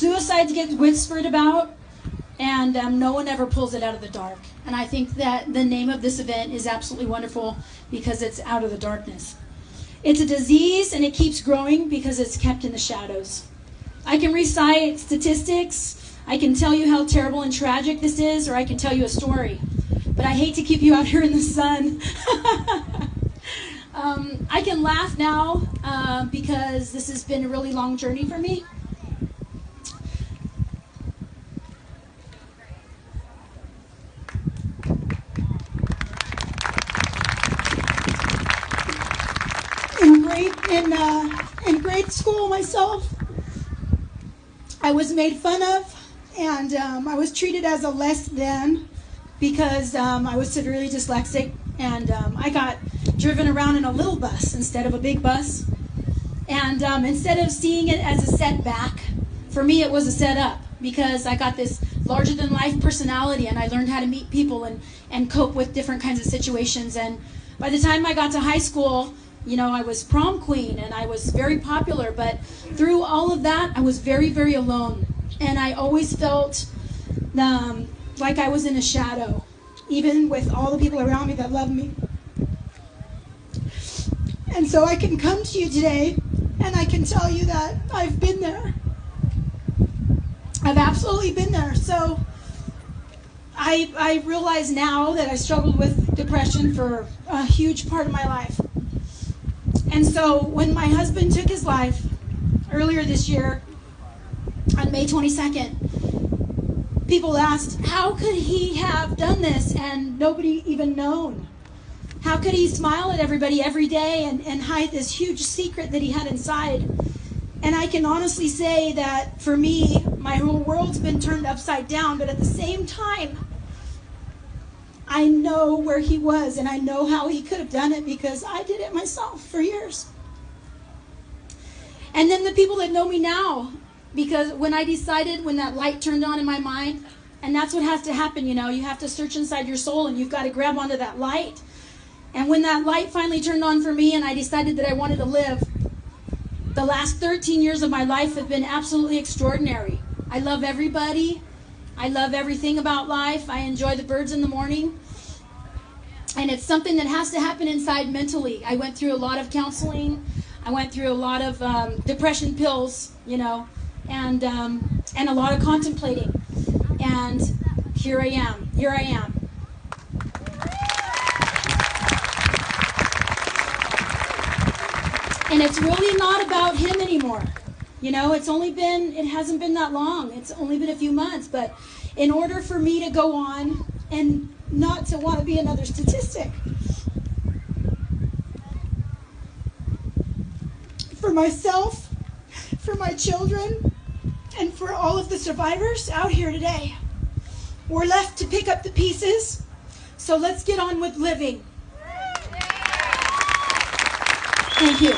Suicides get whispered about, and no one ever pulls it out of the dark. And I think that the name of this event is absolutely wonderful because it's out of the darkness. It's a disease, and it keeps growing because it's kept in the shadows. I can recite statistics, I can tell you how terrible and tragic this is, or I can tell you a story. But I hate to keep you out here in the sun. I can laugh now because this has been a really long journey for me. In grade school myself, I was made fun of, and I was treated as a less than because I was severely dyslexic, and I got driven around in a little bus instead of a big bus. And instead of seeing it as a setback, for me it was a setup because I got this larger-than-life personality, and I learned how to meet people and cope with different kinds of situations. And by the time I got to high school, you know, I was prom queen and I was very popular, but through all of that, I was very, very alone. And I always felt like I was in a shadow, even with all the people around me that loved me. And so I can come to you today and I can tell you that I've been there. I've absolutely been there. So I realize now that I struggled with depression for a huge part of my life. And so when my husband took his life earlier this year, on May 22nd, people asked, how could he have done this and nobody even known? How could he smile at everybody every day and hide this huge secret that he had inside? And I can honestly say that for me, my whole world's been turned upside down, but at the same time, I know where he was, and I know how he could have done it because I did it myself for years. And then the people that know me now, because when I decided, when that light turned on in my mind, and that's what has to happen, you know, you have to search inside your soul and you've got to grab onto that light. And when that light finally turned on for me and I decided that I wanted to live, the last 13 years of my life have been absolutely extraordinary. I love everybody. I love everything about life. I enjoy the birds in the morning. And it's something that has to happen inside mentally. I went through a lot of counseling. I went through a lot of depression pills, you know, and a lot of contemplating. And here I am. Here I am. And it's really not about him anymore. You know, it hasn't been that long. It's only been a few months. But in order for me to go on and not to want to be another statistic, for myself, for my children, and for all of the survivors out here today, we're left to pick up the pieces. So let's get on with living. Thank you.